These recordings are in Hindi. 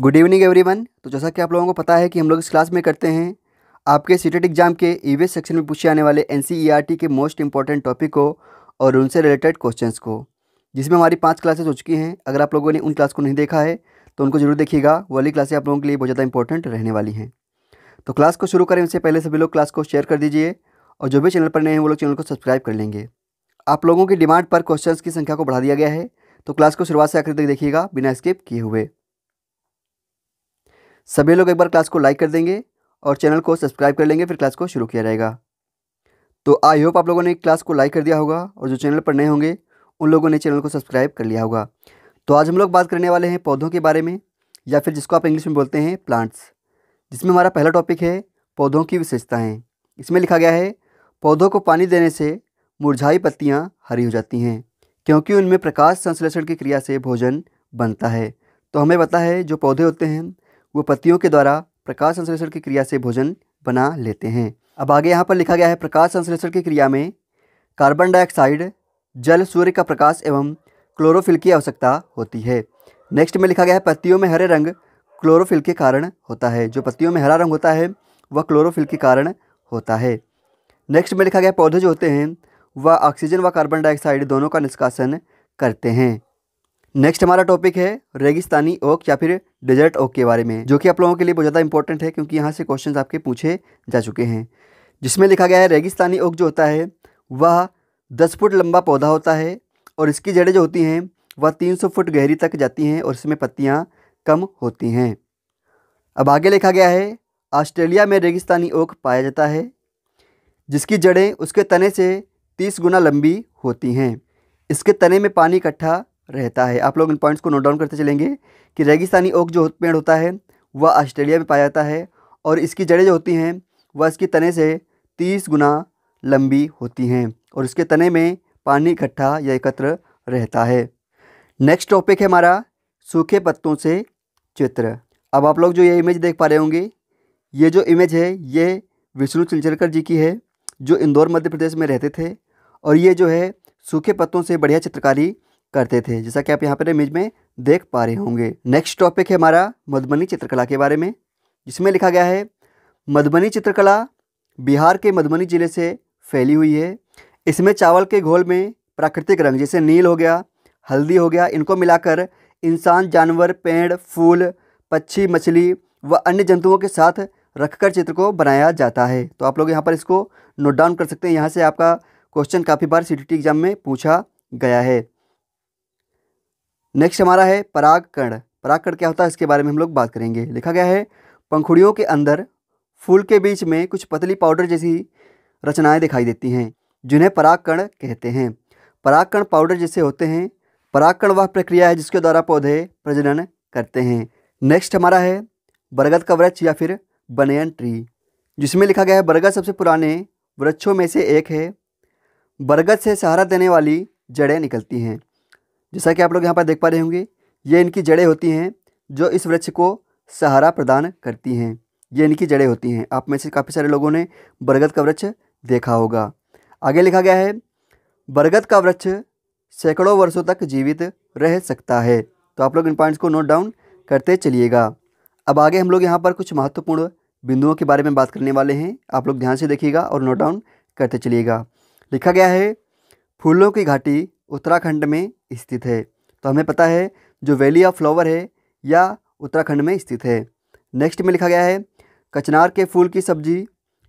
Good evening everyone. तो जैसा कि आप लोगों को पता है कि हम लोग इस क्लास में करते हैं आपके सीटेट एग्जाम के ईवीएस सेक्शन में पूछे आने वाले एनसीईआरटी के मोस्ट इंपॉर्टेंट टॉपिक को और उनसे रिलेटेड क्वेश्चंस को, जिसमें हमारी 5 क्लासेस हो चुकी हैं। अगर आप लोगों ने उन क्लास को नहीं देखा है तो उनको जरूर देखिएगा। वो वाली क्लासें आप लोगों के लिए बहुत ज़्यादा इंपॉर्टेंट रहने वाली हैं। तो क्लास को शुरू करें उससे पहले सभी लोग क्लास को शेयर कर दीजिए और जो भी चैनल पर नए हैं वो लोग चैनल को सब्सक्राइब कर लेंगे। आप लोगों की डिमांड पर क्वेश्चंस की संख्या को बढ़ा दिया गया है, तो क्लास को शुरुआत से आखिर तक देखिएगा बिना स्किप किए हुए। सभी लोग एक बार क्लास को लाइक कर देंगे और चैनल को सब्सक्राइब कर लेंगे, फिर क्लास को शुरू किया जाएगा। तो आई होप आप लोगों ने क्लास को लाइक कर दिया होगा और जो चैनल पर नए होंगे उन लोगों ने चैनल को सब्सक्राइब कर लिया होगा। तो आज हम लोग बात करने वाले हैं पौधों के बारे में, या फिर जिसको आप इंग्लिश में बोलते हैं प्लांट्स, जिसमें हमारा पहला टॉपिक है पौधों की विशेषताएँ। इसमें लिखा गया है पौधों को पानी देने से मुरझाई पत्तियाँ हरी हो जाती हैं क्योंकि उनमें प्रकाश संश्लेषण की क्रिया से भोजन बनता है। तो हमें पता है जो पौधे होते हैं वो पत्तियों के द्वारा प्रकाश संश्लेषण की क्रिया से भोजन बना लेते हैं। अब आगे यहाँ पर लिखा गया है प्रकाश संश्लेषण की क्रिया में कार्बन डाइऑक्साइड, जल, सूर्य का प्रकाश एवं क्लोरोफिल की आवश्यकता होती है। नेक्स्ट में लिखा गया है पत्तियों में हरे रंग क्लोरोफिल के कारण होता है। जो पत्तियों में हरा रंग होता है वह क्लोरोफिल के कारण होता है। नेक्स्ट में लिखा गया पौधे जो होते हैं वह ऑक्सीजन व कार्बन डाइऑक्साइड दोनों का निष्कासन करते हैं। नेक्स्ट हमारा टॉपिक है रेगिस्तानी ओक या फिर डेजर्ट ओक के बारे में, जो कि आप लोगों के लिए बहुत ज़्यादा इंपॉर्टेंट है क्योंकि यहाँ से क्वेश्चंस आपके पूछे जा चुके हैं। जिसमें लिखा गया है रेगिस्तानी ओक जो होता है वह 10 फुट लंबा पौधा होता है और इसकी जड़ें जो होती हैं वह 300 फुट गहरी तक जाती हैं और इसमें पत्तियाँ कम होती हैं। अब आगे लिखा गया है ऑस्ट्रेलिया में रेगिस्तानी ओक पाया जाता है जिसकी जड़ें उसके तने से 30 गुना लंबी होती हैं। इसके तने में पानी इकट्ठा रहता है। आप लोग इन पॉइंट्स को नोट डाउन करते चलेंगे कि रेगिस्तानी ओक जो पेड़ होता है वह ऑस्ट्रेलिया में पाया जाता है और इसकी जड़ें जो होती हैं वह इसके तने से 30 गुना लंबी होती हैं और इसके तने में पानी इकट्ठा या एकत्र रहता है। नेक्स्ट टॉपिक है हमारा सूखे पत्तों से चित्र। अब आप लोग जो ये इमेज देख पा रहे होंगे, ये जो इमेज है ये विष्णु चिलचरकर जी की है जो इंदौर मध्य प्रदेश में रहते थे और ये जो है सूखे पत्तों से बढ़िया चित्रकारी करते थे, जैसा कि आप यहाँ पर इमेज में देख पा रहे होंगे। नेक्स्ट टॉपिक है हमारा मधुबनी चित्रकला के बारे में, जिसमें लिखा गया है मधुबनी चित्रकला बिहार के मधुबनी जिले से फैली हुई है। इसमें चावल के घोल में प्राकृतिक रंग जैसे नील हो गया, हल्दी हो गया, इनको मिलाकर इंसान, जानवर, पेड़, फूल, पक्षी, मछली व अन्य जंतुओं के साथ रखकर चित्र को बनाया जाता है। तो आप लोग यहाँ पर इसको नोट डाउन कर सकते हैं। यहाँ से आपका क्वेश्चन काफ़ी बार सीटीटी एग्जाम में पूछा गया है। नेक्स्ट हमारा है परागकण। परागकण क्या होता है इसके बारे में हम लोग बात करेंगे। लिखा गया है पंखुड़ियों के अंदर फूल के बीच में कुछ पतली पाउडर जैसी रचनाएं दिखाई देती हैं जिन्हें परागकण कहते हैं। परागकण पाउडर जैसे होते हैं। परागकण वह प्रक्रिया है जिसके द्वारा पौधे प्रजनन करते हैं। नेक्स्ट हमारा है बरगद का वृक्ष या फिर बनियन ट्री, जिसमें लिखा गया है बरगद सबसे पुराने वृक्षों में से एक है। बरगद से सहारा देने वाली जड़ें निकलती हैं। जैसा कि आप लोग यहाँ पर देख पा रहे होंगे, ये इनकी जड़ें होती हैं जो इस वृक्ष को सहारा प्रदान करती हैं। ये इनकी जड़ें होती हैं। आप में से काफ़ी सारे लोगों ने बरगद का वृक्ष देखा होगा। आगे लिखा गया है बरगद का वृक्ष सैकड़ों वर्षों तक जीवित रह सकता है। तो आप लोग इन पॉइंट्स को नोट डाउन करते चलिएगा। अब आगे हम लोग यहाँ पर कुछ महत्वपूर्ण बिंदुओं के बारे में बात करने वाले हैं। आप लोग ध्यान से देखिएगा और नोट डाउन करते चलिएगा। लिखा गया है फूलों की घाटी उत्तराखंड में स्थित है। तो हमें पता है जो वैली ऑफ फ्लावर है या उत्तराखंड में स्थित है। नेक्स्ट में लिखा गया है कचनार के फूल की सब्जी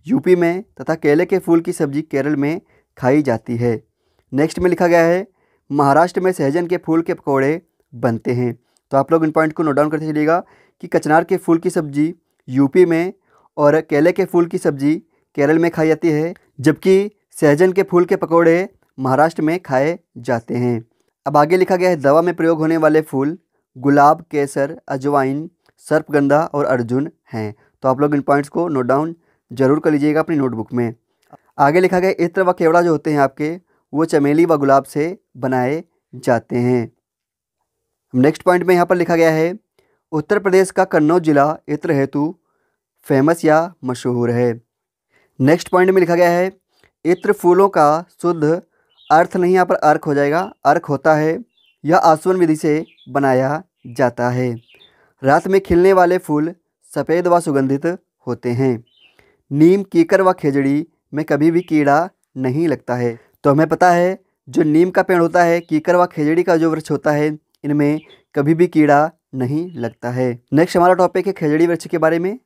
यूपी में तथा केले के फूल की सब्जी केरल में खाई जाती है। नेक्स्ट में लिखा गया है महाराष्ट्र में सहजन के फूल के पकौड़े बनते हैं। तो आप लोग इन पॉइंट को नोट डाउन करते चलिएगा कि कचनार के फूल की सब्जी यूपी में और केले के फूल की सब्जी केरल में खाई जाती है, जबकि सहजन के फूल के पकौड़े महाराष्ट्र में खाए जाते हैं। अब आगे लिखा गया है दवा में प्रयोग होने वाले फूल गुलाब, केसर, अजवाइन, सर्पगंधा और अर्जुन हैं। तो आप लोग इन पॉइंट्स को नोट डाउन जरूर कर लीजिएगा अपनी नोटबुक में। आगे लिखा गया इत्र व केवड़ा जो होते हैं आपके वो चमेली व गुलाब से बनाए जाते हैं। नेक्स्ट पॉइंट में यहाँ पर लिखा गया है उत्तर प्रदेश का कन्नौज जिला इत्र हेतु फेमस या मशहूर है। नेक्स्ट पॉइंट में लिखा गया है इत्र फूलों का शुद्ध अर्थ नहीं, यहाँ पर अर्क हो जाएगा, अर्क होता है। यह आसवन विधि से बनाया जाता है। रात में खिलने वाले फूल सफ़ेद व सुगंधित होते हैं। नीम, कीकर व खेजड़ी में कभी भी कीड़ा नहीं लगता है। तो हमें पता है जो नीम का पेड़ होता है, कीकर व खेजड़ी का जो वृक्ष होता है, इनमें कभी भी कीड़ा नहीं लगता है। नेक्स्ट हमारा टॉपिक है खेजड़ी वृक्ष के बारे में,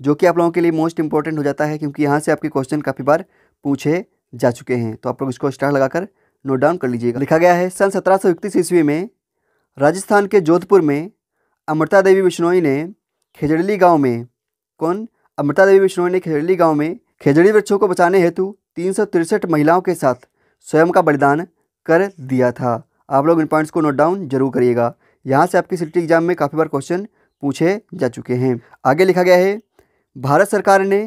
जो कि आप लोगों के लिए मोस्ट इंपॉर्टेंट हो जाता है, क्योंकि यहाँ से आपके क्वेश्चन काफ़ी बार पूछे जा चुके हैं। तो आप लोग इसको स्टार लगाकर नोट डाउन कर लीजिएगा। लिखा गया है सन 1731 ईस्वी में राजस्थान के जोधपुर में अमृता देवी बिश्नोई ने खेजड़ली गाँव में अमृता देवी बिश्नोई ने खेजड़ली गाँव में खेजड़ी वृक्षों को बचाने हेतु 363 महिलाओं के साथ स्वयं का बलिदान कर दिया था। आप लोग इन पॉइंट्स को नोट डाउन जरूर करिएगा। यहाँ से आपके सिटी एग्जाम में काफ़ी बार क्वेश्चन पूछे जा चुके हैं। आगे लिखा गया है भारत सरकार ने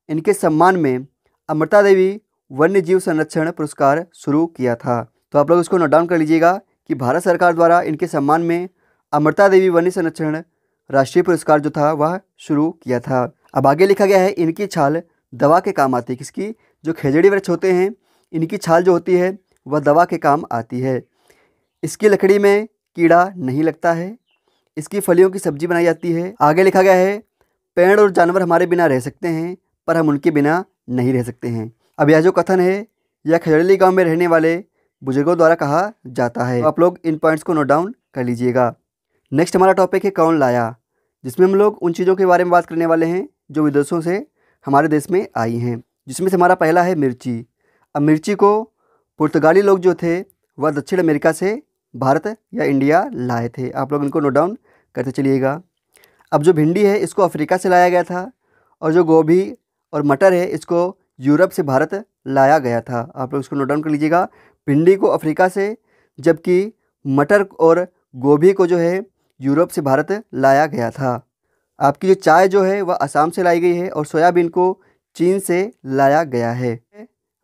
इनके सम्मान में अमृता देवी वन्य जीव संरक्षण पुरस्कार शुरू किया था। तो आप लोग इसको नोट डाउन कर लीजिएगा कि भारत सरकार द्वारा इनके सम्मान में अमृता देवी वन्य संरक्षण राष्ट्रीय पुरस्कार जो था वह शुरू किया था। अब आगे लिखा गया है इनकी छाल दवा के काम आती है। किसकी? जो खेजड़ी वृक्ष होते हैं, इनकी छाल जो होती है वह दवा के काम आती है। इसकी लकड़ी में कीड़ा नहीं लगता है। इसकी फलियों की सब्जी बनाई जाती है। आगे लिखा गया है पेड़ और जानवर हमारे बिना रह सकते हैं, पर हम उनके बिना नहीं रह सकते हैं। अब यह जो कथन है यह खेजड़ी गांव में रहने वाले बुजुर्गों द्वारा कहा जाता है। तो आप लोग इन पॉइंट्स को नोट डाउन कर लीजिएगा। नेक्स्ट हमारा टॉपिक है कौन लाया, जिसमें हम लोग उन चीज़ों के बारे में बात करने वाले हैं जो विदेशों से हमारे देश में आई हैं, जिसमें से हमारा पहला है मिर्ची। अब मिर्ची को पुर्तगाली लोग जो थे वह दक्षिण अमेरिका से भारत या इंडिया लाए थे। आप लोग इनको नोट डाउन करते चलिएगा। अब जो भिंडी है इसको अफ्रीका से लाया गया था, और जो गोभी और मटर है इसको यूरोप से भारत लाया गया था। आप लोग इसको नोट डाउन कर लीजिएगा। भिंडी को अफ्रीका से, जबकि मटर और गोभी को जो है यूरोप से भारत लाया गया था। आपकी जो चाय जो है वह असम से लाई गई है, और सोयाबीन को चीन से लाया गया है।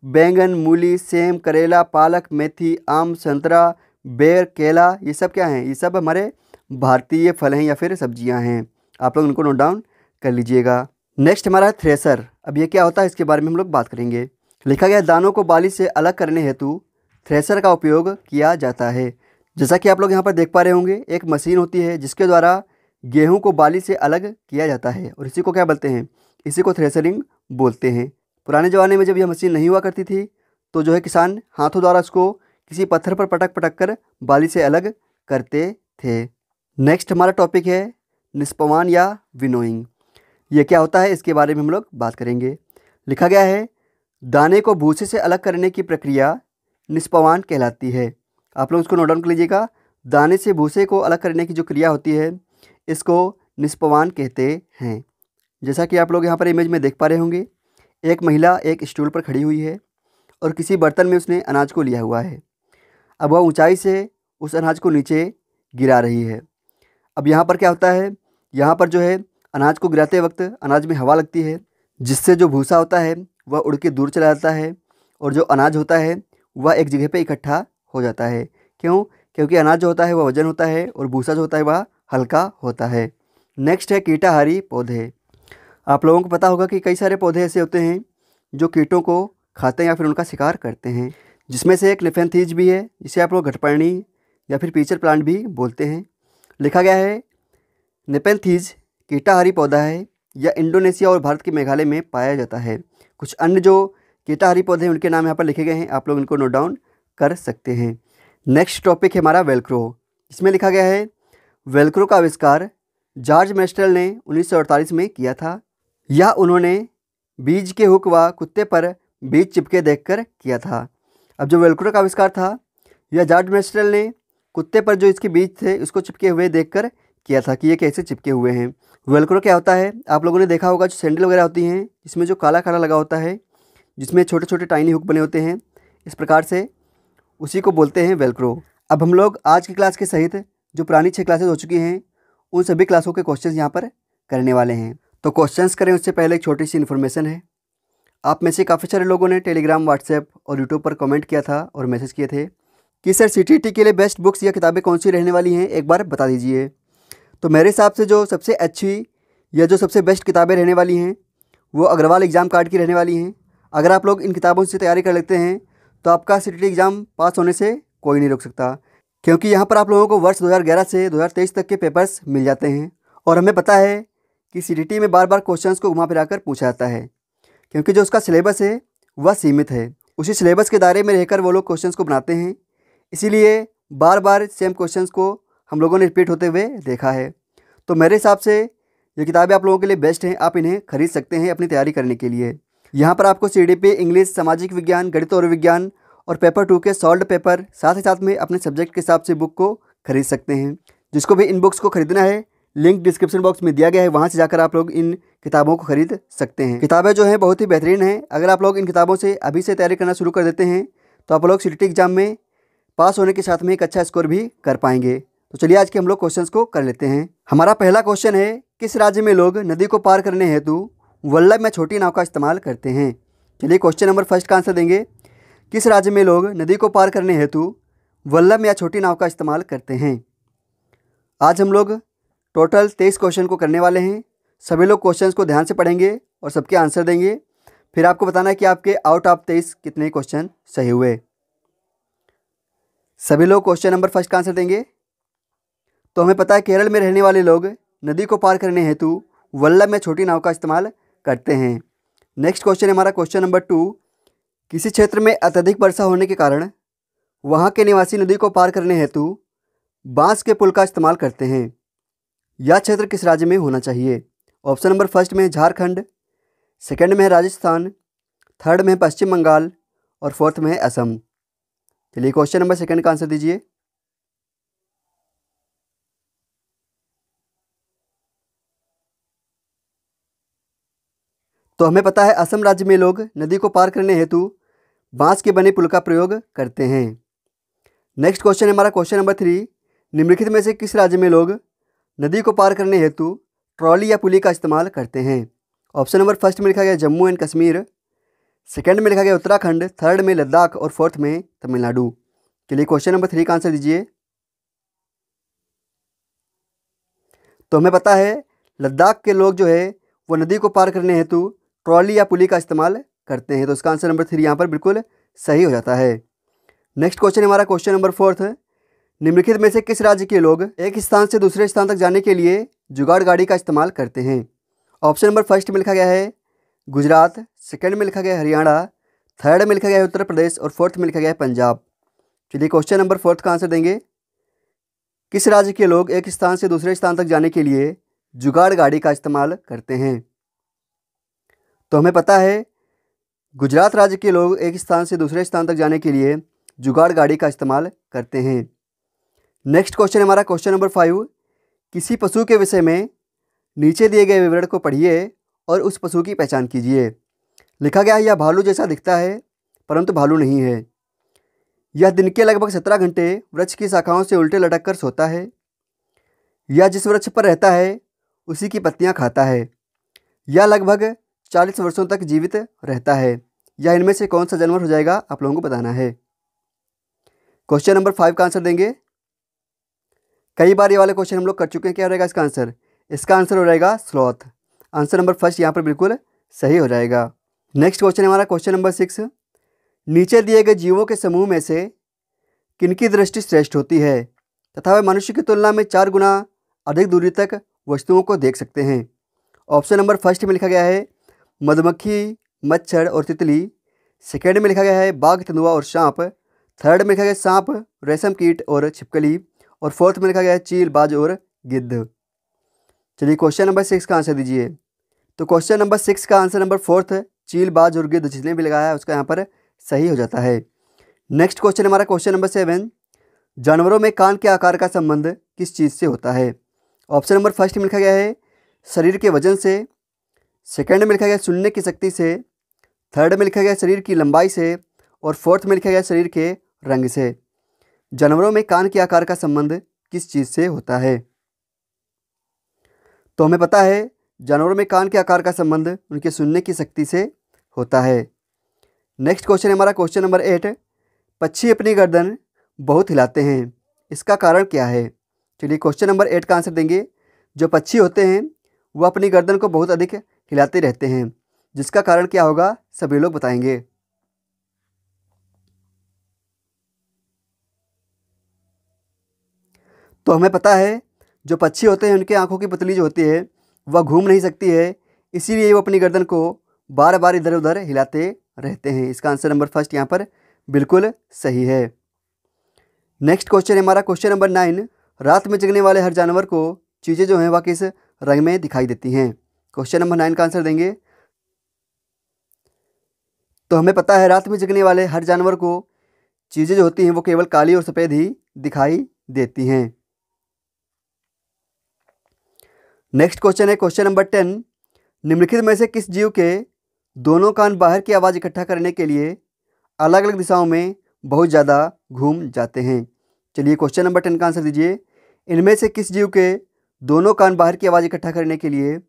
बैंगन, मूली, सेम, करेला, पालक, मेथी, आम, संतरा, बेर, केला, ये सब क्या हैं? ये सब हमारे भारतीय फल हैं या फिर सब्जियां हैं। आप लोग इनको नोट डाउन कर लीजिएगा। नेक्स्ट हमारा है थ्रेसर। अब ये क्या होता है इसके बारे में हम लोग बात करेंगे। लिखा गया दानों को बाली से अलग करने हेतु थ्रेसर का उपयोग किया जाता है। जैसा कि आप लोग यहाँ पर देख पा रहे होंगे, एक मशीन होती है जिसके द्वारा गेहूं को बाली से अलग किया जाता है, और इसी को क्या बोलते हैं? इसी को थ्रेसरिंग बोलते हैं। पुराने ज़माने में जब यह मशीन नहीं हुआ करती थी तो जो है किसान हाथों द्वारा उसको किसी पत्थर पर पटक पटक कर बाली से अलग करते थे। नेक्स्ट हमारा टॉपिक है निष्पवान या विनोइंग। ये क्या होता है इसके बारे में हम लोग बात करेंगे। लिखा गया है दाने को भूसे से अलग करने की प्रक्रिया निष्पवान कहलाती है। आप लोग इसको नोट डाउन कर लीजिएगा। दाने से भूसे को अलग करने की जो क्रिया होती है इसको निष्पवान कहते हैं। जैसा कि आप लोग यहाँ पर इमेज में देख पा रहे होंगे, एक महिला एक स्टूल पर खड़ी हुई है और किसी बर्तन में उसने अनाज को लिया हुआ है। अब वह ऊंचाई से उस अनाज को नीचे गिरा रही है। अब यहाँ पर क्या होता है, यहाँ पर जो है अनाज को गिराते वक्त अनाज में हवा लगती है, जिससे जो भूसा होता है वह उड़ के दूर चला जाता है, और जो अनाज होता है वह एक जगह पे इकट्ठा हो जाता है। क्यों? क्योंकि अनाज जो होता है वह वजन होता है और भूसा जो होता है वह हल्का होता है। नेक्स्ट है कीटाहारी पौधे। आप लोगों को पता होगा कि कई सारे पौधे ऐसे होते हैं जो कीटों को खाते हैं या फिर उनका शिकार करते हैं, जिसमें से एक लिफेंथीज भी है, जिसे आप लोग घटपर्णी या फिर पीचर प्लांट भी बोलते हैं। लिखा गया है नेपेंथीज कीटाहारी पौधा है, यह इंडोनेशिया और भारत के मेघालय में पाया जाता है। कुछ अन्य जो कीटाहारी पौधे हैं उनके नाम यहाँ पर लिखे गए हैं, आप लोग इनको नोट डाउन कर सकते हैं। नेक्स्ट टॉपिक है हमारा वेलक्रो। इसमें लिखा गया है वेलक्रो का आविष्कार जॉर्ज मेस्टल ने 1948 में किया था। यह उन्होंने बीज के हुक व कुत्ते पर बीज चिपके देखकर किया था। अब जो वेलक्रो का आविष्कार था यह जॉर्ज मेस्टल ने कुत्ते पर जो इसके बीज थे उसको चिपके हुए देखकर किया था कि ये कैसे चिपके हुए हैं। वेलक्रो क्या होता है? आप लोगों ने देखा होगा जो सैंडल वगैरह होती हैं इसमें जो काला काला लगा होता है, जिसमें छोटे छोटे टाइनी हुक बने होते हैं, इस प्रकार से उसी को बोलते हैं वेलक्रो। अब हम लोग आज की क्लास के सहित जो पुरानी 6 क्लासेस हो चुकी हैं उन सभी क्लासों के क्वेश्चंस यहाँ पर करने वाले हैं। तो क्वेश्चंस करें उससे पहले एक छोटी सी इन्फॉर्मेशन है। आप में से काफ़ी सारे लोगों ने टेलीग्राम, व्हाट्सएप और यूट्यूब पर कमेंट किया था और मैसेज किए थे कि सर सीटीईटी के लिए बेस्ट बुक्स या किताबें कौन सी रहने वाली हैं, एक बार बता दीजिए। तो मेरे हिसाब से जो सबसे अच्छी या जो सबसे बेस्ट किताबें रहने वाली हैं वो अग्रवाल एग्ज़ाम कार्ड की रहने वाली हैं। अगर आप लोग इन किताबों से तैयारी कर लेते हैं तो आपका सीटीईटी एग्ज़ाम पास होने से कोई नहीं रोक सकता, क्योंकि यहाँ पर आप लोगों को वर्ष 2011 से 2023 तक के पेपर्स मिल जाते हैं और हमें पता है कि सीटीटी में बार बार क्वेश्चंस को घुमा फिरा कर पूछा जाता है, क्योंकि जो उसका सिलेबस है वह सीमित है। उसी सिलेबस के दायरे में रहकर वो लोग क्वेश्चंस को बनाते हैं, इसीलिए बार बार सेम क्वेश्चंस को हम लोगों ने रिपीट होते हुए देखा है। तो मेरे हिसाब से ये किताबें आप लोगों के लिए बेस्ट हैं, आप इन्हें खरीद सकते हैं अपनी तैयारी करने के लिए। यहाँ पर आपको सीडीपी, इंग्लिश, सामाजिक विज्ञान, गणित और विज्ञान और पेपर 2 के सॉल्व्ड पेपर साथ ही साथ में अपने सब्जेक्ट के हिसाब से बुक को खरीद सकते हैं। जिसको भी इन बुक्स को खरीदना है, लिंक डिस्क्रिप्शन बॉक्स में दिया गया है, वहाँ से जाकर आप लोग इन किताबों को खरीद सकते हैं। किताबें जो हैं बहुत ही बेहतरीन हैं। अगर आप लोग इन किताबों से अभी से तैयारी करना शुरू कर देते हैं तो आप लोग सीटीटी एग्जाम में पास होने के साथ में एक अच्छा स्कोर भी कर पाएंगे। तो चलिए आज के हम लोग क्वेश्चंस को कर लेते हैं। हमारा पहला क्वेश्चन है, किस राज्य में लोग नदी को पार करने हेतु वल्लभ या छोटी नाव का इस्तेमाल करते हैं। चलिए क्वेश्चन नंबर फर्स्ट का आंसर देंगे, किस राज्य में लोग नदी को पार करने हेतु वल्लभ या छोटी नाव का इस्तेमाल करते हैं। आज हम लोग टोटल 23 क्वेश्चन को करने वाले हैं। सभी लोग क्वेश्चंस को ध्यान से पढ़ेंगे और सबके आंसर देंगे, फिर आपको बताना है कि आपके आउट ऑफ 23 कितने क्वेश्चन सही हुए। सभी लोग क्वेश्चन नंबर फर्स्ट का आंसर देंगे। तो हमें पता है केरल में रहने वाले लोग नदी को पार करने हेतु वल्लभ में छोटी नाव का इस्तेमाल करते हैं। नेक्स्ट क्वेश्चन है हमारा क्वेश्चन नंबर 2, किसी क्षेत्र में अत्यधिक वर्षा होने के कारण वहाँ के निवासी नदी को पार करने हेतु बांस के पुल का इस्तेमाल करते हैं। यह क्षेत्र किस राज्य में होना चाहिए। ऑप्शन नंबर फर्स्ट में है झारखंड, सेकंड में है राजस्थान, थर्ड में है पश्चिम बंगाल और फोर्थ में है असम। चलिए क्वेश्चन नंबर सेकंड का आंसर दीजिए। तो हमें पता है असम राज्य में लोग नदी को पार करने हेतु बांस के बने पुल का प्रयोग करते हैं। नेक्स्ट क्वेश्चन है हमारा क्वेश्चन नंबर 3, निम्नलिखित में से किस राज्य में लोग नदी को पार करने हेतु ट्रॉली या पुली का इस्तेमाल करते हैं। ऑप्शन नंबर फर्स्ट में लिखा गया जम्मू एंड कश्मीर, सेकंड में लिखा गया उत्तराखंड, थर्ड में लद्दाख और फोर्थ में तमिलनाडु। चलिए क्वेश्चन नंबर 3 का आंसर दीजिए। तो हमें पता है लद्दाख के लोग जो है वो नदी को पार करने हेतु ट्रॉली या पुली का इस्तेमाल करते हैं। तो इसका आंसर नंबर 3 यहाँ पर बिल्कुल सही हो जाता है। नेक्स्ट क्वेश्चन है हमारा क्वेश्चन नंबर 4, निम्नलिखित में से किस राज्य के लोग एक स्थान से दूसरे स्थान तक जाने के लिए जुगाड़ गाड़ी का इस्तेमाल करते हैं। ऑप्शन नंबर फर्स्ट में लिखा गया है गुजरात, सेकंड में लिखा गया है हरियाणा, थर्ड में लिखा गया है उत्तर प्रदेश और फोर्थ में लिखा गया है पंजाब। चलिए क्वेश्चन नंबर 4 का आंसर देंगे, किस राज्य के लोग एक स्थान से दूसरे स्थान तक जाने के लिए जुगाड़ गाड़ी का इस्तेमाल करते हैं। तो हमें पता है गुजरात राज्य के लोग एक स्थान से दूसरे स्थान तक जाने के लिए जुगाड़ गाड़ी का इस्तेमाल करते हैं। नेक्स्ट क्वेश्चन है हमारा क्वेश्चन नंबर 5, किसी पशु के विषय में नीचे दिए गए विवरण को पढ़िए और उस पशु की पहचान कीजिए। लिखा गया है यह भालू जैसा दिखता है परंतु भालू नहीं है। यह दिन के लगभग 17 घंटे वृक्ष की शाखाओं से उल्टे लटक कर सोता है। यह जिस वृक्ष पर रहता है उसी की पत्तियां खाता है। यह लगभग 40 वर्षों तक जीवित रहता है। यह इनमें से कौन सा जानवर हो जाएगा, आप लोगों को बताना है। क्वेश्चन नंबर 5 का आंसर देंगे। कई बार ये वाले क्वेश्चन हम लोग कर चुके हैं। क्या रहेगा इसका आंसर? इसका आंसर हो जाएगा स्लॉथ। आंसर नंबर फर्स्ट यहाँ पर बिल्कुल सही हो जाएगा। नेक्स्ट क्वेश्चन है हमारा क्वेश्चन नंबर 6, नीचे दिए गए जीवों के समूह में से किनकी दृष्टि श्रेष्ठ होती है तथा वे मनुष्य की तुलना में 4 गुना अधिक दूरी तक वस्तुओं को देख सकते हैं। ऑप्शन नंबर फर्स्ट में लिखा गया है मधुमक्खी, मच्छर और तितली, सेकेंड में लिखा गया है बाघ, तेंदुआ और सांप, थर्ड में लिखा गया सांप, रेशम कीट और छिपकली और फोर्थ में लिखा गया है चील, बाज और गिद्ध। चलिए क्वेश्चन नंबर 6 का आंसर दीजिए। तो क्वेश्चन नंबर 6 का आंसर नंबर फोर्थ चील, बाज और गिद्ध जिसने भी लगाया है उसका यहाँ पर सही हो जाता है। नेक्स्ट क्वेश्चन हमारा क्वेश्चन नंबर 7, जानवरों में कान के आकार का संबंध किस चीज़ से होता है। ऑप्शन नंबर फर्स्ट में लिखा गया है शरीर के वजन से, सेकंड में लिखा गया सुनने की शक्ति से, थर्ड में लिखा गया शरीर की लंबाई से और फोर्थ में लिखा गया शरीर के रंग से। जानवरों में कान के आकार का संबंध किस चीज़ से होता है। तो हमें पता है जानवरों में कान के आकार का संबंध उनके सुनने की शक्ति से होता है। नेक्स्ट क्वेश्चन है हमारा क्वेश्चन नंबर 8, पक्षी अपनी गर्दन बहुत हिलाते हैं, इसका कारण क्या है। चलिए क्वेश्चन नंबर 8 का आंसर देंगे। जो पक्षी होते हैं वो अपनी गर्दन को बहुत अधिक हिलाते रहते हैं, जिसका कारण क्या होगा सभी लोग बताएंगे। तो हमें पता है जो पक्षी होते हैं उनकी आँखों की पुतली जो होती है वह घूम नहीं सकती है, इसीलिए वो अपनी गर्दन को बार बार इधर उधर हिलाते रहते हैं। इसका आंसर नंबर फर्स्ट यहाँ पर बिल्कुल सही है। नेक्स्ट क्वेश्चन है हमारा क्वेश्चन नंबर 9। रात में जगने वाले हर जानवर को चीज़ें जो हैं वह किस रंग में दिखाई देती हैं? क्वेश्चन नंबर 9 का आंसर देंगे तो हमें पता है रात में जगने वाले हर जानवर को चीज़ें जो होती हैं वो केवल काली और सफ़ेद ही दिखाई देती हैं। नेक्स्ट क्वेश्चन है क्वेश्चन नंबर 10। निम्नलिखित में से किस जीव के दोनों कान बाहर की आवाज़ इकट्ठा करने के लिए अलग अलग दिशाओं में बहुत ज़्यादा घूम जाते हैं? चलिए क्वेश्चन नंबर 10 का आंसर दीजिए। इनमें से किस जीव के दोनों कान बाहर की आवाज़ इकट्ठा करने के लिए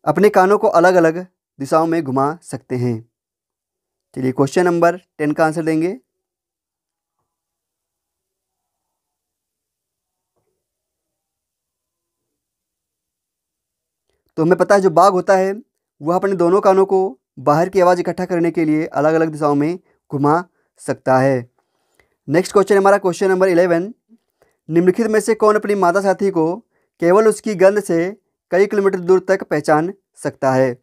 अपने कानों को अलग अलग दिशाओं में घुमा सकते हैं? चलिए क्वेश्चन नंबर 10 का आंसर देंगे तो हमें पता है जो बाघ होता है वह अपने दोनों कानों को बाहर की आवाज़ इकट्ठा करने के लिए अलग अलग दिशाओं में घुमा सकता है। नेक्स्ट क्वेश्चन हमारा क्वेश्चन नंबर 11। निम्नलिखित में से कौन अपनी मादा साथी को केवल उसकी गंध से कई किलोमीटर दूर तक पहचान सकता है?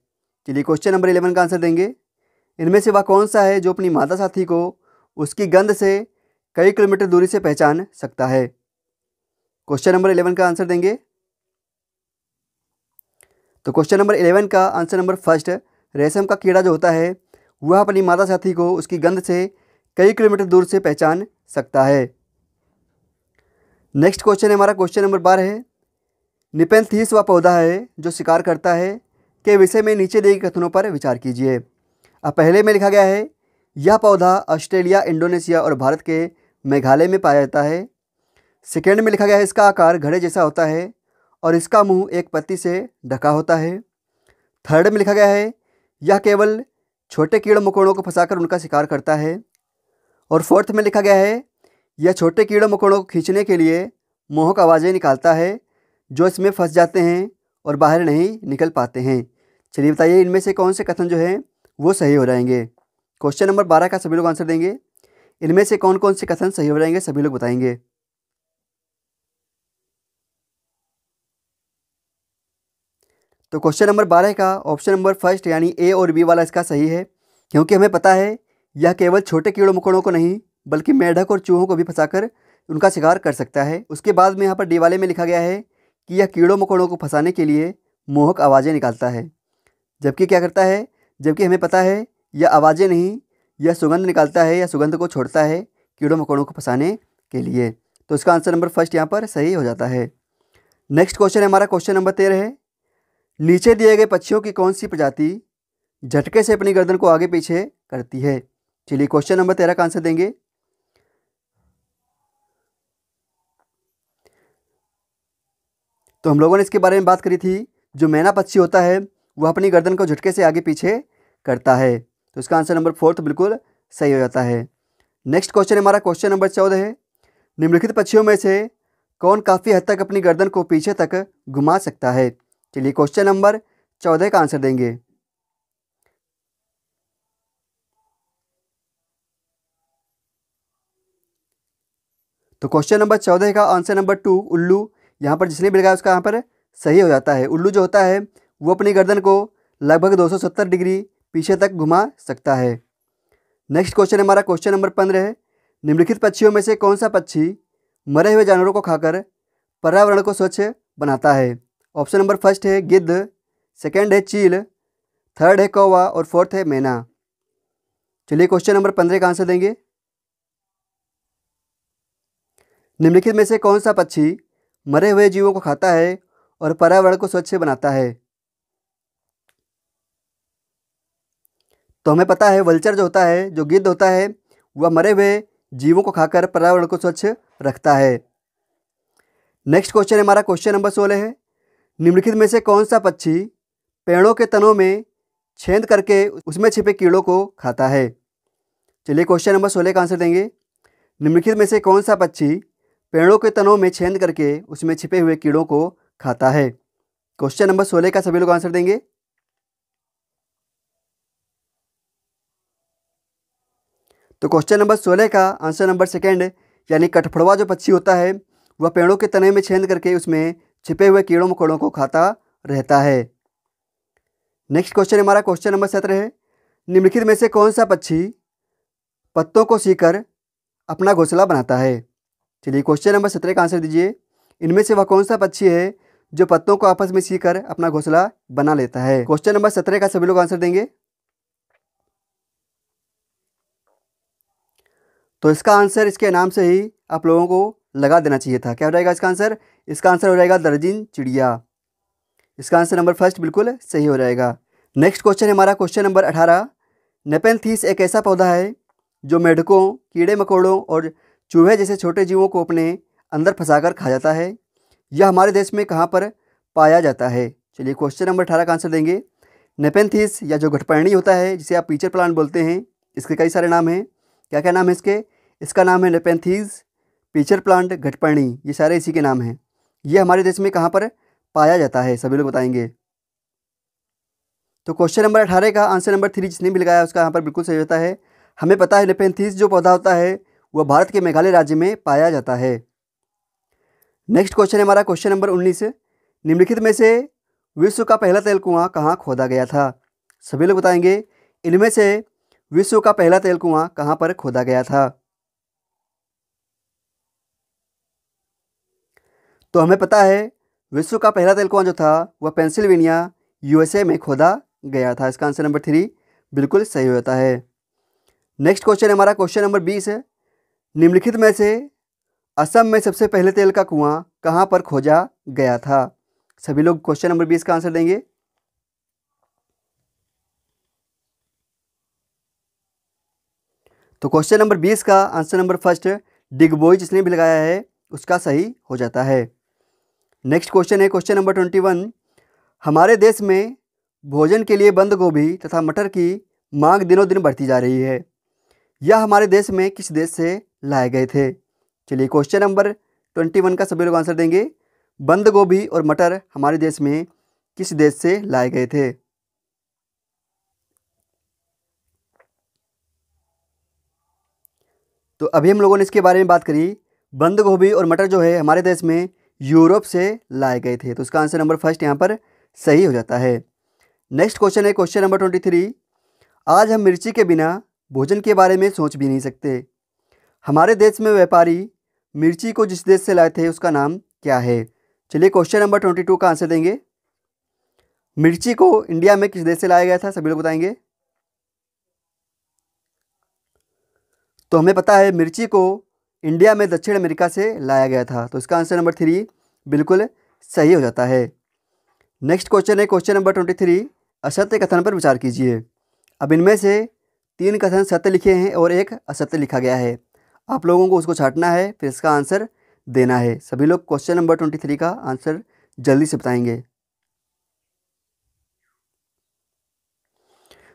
चलिए क्वेश्चन नंबर 11 का आंसर देंगे। इनमें से वह कौन सा है जो अपनी मादा साथी को उसकी गंध से कई किलोमीटर दूरी से पहचान सकता है? क्वेश्चन नंबर 11 का आंसर देंगे तो क्वेश्चन नंबर 11 का आंसर नंबर फर्स्ट, रेशम का कीड़ा जो होता है वह अपनी मादा साथी को उसकी गंध से कई किलोमीटर दूर से पहचान सकता है। नेक्स्ट क्वेश्चन है हमारा क्वेश्चन नंबर 12 है। निपेंथीस वह पौधा है जो शिकार करता है के विषय में नीचे दिए गए कथनों पर विचार कीजिए। अब पहले में लिखा गया है यह पौधा ऑस्ट्रेलिया, इंडोनेशिया और भारत के मेघालय में पाया जाता है। सेकेंड में लिखा गया है इसका आकार घड़े जैसा होता है और इसका मुंह एक पत्ती से ढका होता है। थर्ड में लिखा गया है यह केवल छोटे कीड़े मकोड़ों को फंसाकर उनका शिकार करता है। और फोर्थ में लिखा गया है यह छोटे कीड़े मकोड़ों को खींचने के लिए मोहक आवाज़ें निकालता है जो इसमें फंस जाते हैं और बाहर नहीं निकल पाते हैं। चलिए बताइए इनमें से कौन से कथन जो हैं वो सही हो जाएंगे? क्वेश्चन नंबर 12 का सभी लोग आंसर देंगे। इनमें से कौन कौन से कथन सही हो जाएंगे सभी लोग बताएंगे। तो क्वेश्चन नंबर 12 का ऑप्शन नंबर फर्स्ट यानी ए और बी वाला इसका सही है, क्योंकि हमें पता है यह केवल छोटे कीड़ों मकोड़ों को नहीं बल्कि मेंढक और चूहों को भी फंसाकर उनका शिकार कर सकता है। उसके बाद में यहाँ पर डी वाले में लिखा गया है कि यह कीड़ों मकोड़ों को फंसाने के लिए मोहक आवाज़ें निकालता है। जबकि क्या करता है, जबकि हमें पता है यह आवाज़ें नहीं, यह सुगंध निकालता है या सुगंध को छोड़ता है कीड़ों मकोड़ों को फंसाने के लिए। तो इसका आंसर नंबर फर्स्ट यहाँ पर सही हो जाता है। नेक्स्ट क्वेश्चन है हमारा क्वेश्चन नंबर 13 है। नीचे दिए गए पक्षियों की कौन सी प्रजाति झटके से अपनी गर्दन को आगे पीछे करती है? चलिए क्वेश्चन नंबर 13 का आंसर देंगे तो हम लोगों ने इसके बारे में बात करी थी। जो मैना पक्षी होता है वह अपनी गर्दन को झटके से आगे पीछे करता है। तो इसका आंसर नंबर फोर्थ बिल्कुल सही हो जाता है। नेक्स्ट क्वेश्चन हमारा क्वेश्चन नंबर 14 है। निम्नलिखित पक्षियों में से कौन काफ़ी हद तक अपनी गर्दन को पीछे तक घुमा सकता है? चलिए क्वेश्चन नंबर 14 का आंसर देंगे तो क्वेश्चन नंबर 14 का आंसर नंबर 2 उल्लू, यहाँ पर जिसने भी लगाया उसका यहाँ पर सही हो जाता है। उल्लू जो होता है वो अपनी गर्दन को लगभग 270 डिग्री पीछे तक घुमा सकता है। नेक्स्ट क्वेश्चन हमारा क्वेश्चन नंबर 15 है। निम्नलिखित पक्षियों में से कौन सा पक्षी मरे हुए जानवरों को खाकर पर्यावरण को स्वच्छ बनाता है? ऑप्शन नंबर फर्स्ट है गिद्ध, सेकेंड है चील, थर्ड है कौवा और फोर्थ है मैना। चलिए क्वेश्चन नंबर 15 का आंसर देंगे। निम्नलिखित में से कौन सा पक्षी मरे हुए जीवों को खाता है और पर्यावरण को स्वच्छ बनाता है? तो हमें पता है वल्चर जो होता है, जो गिद्ध होता है, वह मरे हुए जीवों को खाकर पर्यावरण को स्वच्छ रखता है। नेक्स्ट क्वेश्चन हमारा क्वेश्चन नंबर 16 है। निम्नलिखित में से कौन सा पक्षी पेड़ों के तनों में छेद करके उसमें छिपे कीड़ों को खाता है? चलिए क्वेश्चन नंबर 16 का आंसर देंगे। निम्नलिखित में से कौन सा पक्षी पेड़ों के तनों में छेद करके उसमें छिपे हुए कीड़ों को खाता है? क्वेश्चन नंबर 16 का सभी लोग आंसर देंगे तो क्वेश्चन नंबर 16 का आंसर नंबर सेकेंड यानी कठफोड़वा जो पक्षी होता है वह पेड़ों के तने में छेद करके उसमें छिपे हुए कीड़ों मकोड़ों को खाता रहता है। नेक्स्ट क्वेश्चन हमारा क्वेश्चन नंबर 17 है, निम्नलिखित में से कौन सा पक्षी पत्तों को सीकर अपना घोंसला बनाता है। चलिए क्वेश्चन नंबर 17 का आंसर दीजिए। इनमें से वह कौन सा पक्षी है जो पत्तों को आपस में सीकर अपना घोंसला बना लेता है। क्वेश्चन नंबर 17 का सभी लोग आंसर देंगे। तो इसका आंसर इसके नाम से ही आप लोगों को लगा देना चाहिए था। क्या हो जाएगा इसका आंसर? इसका आंसर हो जाएगा दर्जन चिड़िया। इसका आंसर नंबर फर्स्ट बिल्कुल सही हो जाएगा। नेक्स्ट क्वेश्चन है हमारा क्वेश्चन नंबर 18। नेपेंथीस एक ऐसा पौधा है जो मेढकों, कीड़े मकोड़ों और चूहे जैसे छोटे जीवों को अपने अंदर फंसाकर खा जाता है। यह हमारे देश में कहाँ पर पाया जाता है। चलिए क्वेश्चन नंबर 18 का आंसर देंगे। नेपेंथीस या जो घटपर्णी होता है, जिसे आप पीचर प्लांट बोलते हैं, इसके कई सारे नाम हैं। क्या क्या नाम है इसके? इसका नाम है नेपेंथीस, पीचर प्लांट, घटपर्णी, ये सारे इसी के नाम हैं। ये हमारे देश में कहाँ पर पाया जाता है, सभी लोग बताएंगे। तो क्वेश्चन नंबर 18 का आंसर नंबर 3 जिसने भी लगाया उसका यहाँ पर बिल्कुल सही होता है। हमें पता है नेपेंथीस जो पौधा होता है वह भारत के मेघालय राज्य में पाया जाता है। नेक्स्ट क्वेश्चन है हमारा क्वेश्चन नंबर 19। निम्नलिखित में से विश्व का पहला तेल कुआं कहाँ खोदा गया था। सभी लोग बताएंगे इनमें से विश्व का पहला तेल कुआं कहाँ पर खोदा गया था। तो हमें पता है विश्व का पहला तेल कुआं जो था वह पेंसिल्वेनिया यूएसए में खोदा गया था। इसका आंसर नंबर 3 बिल्कुल सही होता है। नेक्स्ट क्वेश्चन हमारा क्वेश्चन नंबर 20 है। निम्नलिखित में से असम में सबसे पहले तेल का कुआं कहाँ पर खोजा गया था। सभी लोग क्वेश्चन नंबर 20 का आंसर देंगे। तो क्वेश्चन नंबर 20 का आंसर नंबर फर्स्ट डिगबोई जिसने भी लगाया है उसका सही हो जाता है। नेक्स्ट क्वेश्चन है क्वेश्चन नंबर 21। हमारे देश में भोजन के लिए बंद गोभी तथा मटर की मांग दिनों दिन बढ़ती जा रही है। यह हमारे देश में किस देश से लाए गए थे। चलिए क्वेश्चन नंबर 21 का सभी लोग आंसर देंगे। बंद गोभी और मटर हमारे देश में किस देश से लाए गए थे। तो अभी हम लोगों ने इसके बारे में बात करी। बंद गोभी और मटर जो है हमारे देश में यूरोप से लाए गए थे। तो इसका आंसर नंबर फर्स्ट यहाँ पर सही हो जाता है। नेक्स्ट क्वेश्चन है क्वेश्चन नंबर 23। आज हम मिर्ची के बिना भोजन के बारे में सोच भी नहीं सकते। हमारे देश में व्यापारी मिर्ची को जिस देश से लाए थे उसका नाम क्या है। चलिए क्वेश्चन नंबर 22 का आंसर देंगे। मिर्ची को इंडिया में किस देश से लाया गया था, सभी लोग बताएंगे। तो हमें पता है मिर्ची को इंडिया में दक्षिण अमेरिका से लाया गया था। तो इसका आंसर नंबर 3 बिल्कुल सही हो जाता है। नेक्स्ट क्वेश्चन है क्वेश्चन नंबर 23। असत्य कथन पर विचार कीजिए। अब इनमें से 3 कथन सत्य लिखे हैं और एक असत्य लिखा गया है। आप लोगों को उसको छांटना है, फिर इसका आंसर देना है। सभी लोग क्वेश्चन नंबर 23 का आंसर जल्दी से बताएंगे।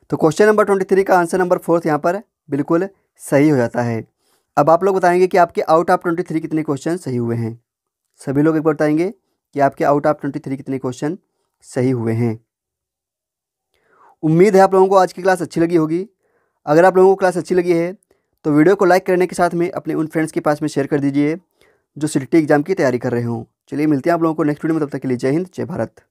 तो क्वेश्चन नंबर 23 का आंसर नंबर 4 यहाँ पर बिल्कुल सही हो जाता है। अब आप लोग बताएंगे कि आपके आउट ऑफ 23 कितने क्वेश्चन सही हुए हैं। सभी लोग एक बार बताएंगे कि आपके आउट ऑफ 23 कितने क्वेश्चन सही हुए हैं। उम्मीद है आप लोगों को आज की क्लास अच्छी लगी होगी। अगर आप लोगों को क्लास अच्छी लगी है तो वीडियो को लाइक करने के साथ में अपने उन फ्रेंड्स के पास में शेयर कर दीजिए जो सीटीटी एग्जाम की तैयारी कर रहे हों। चलिए मिलते हैं आप लोगों को नेक्स्ट वीडियो में, तब तक के लिए जय हिंद, जय भारत।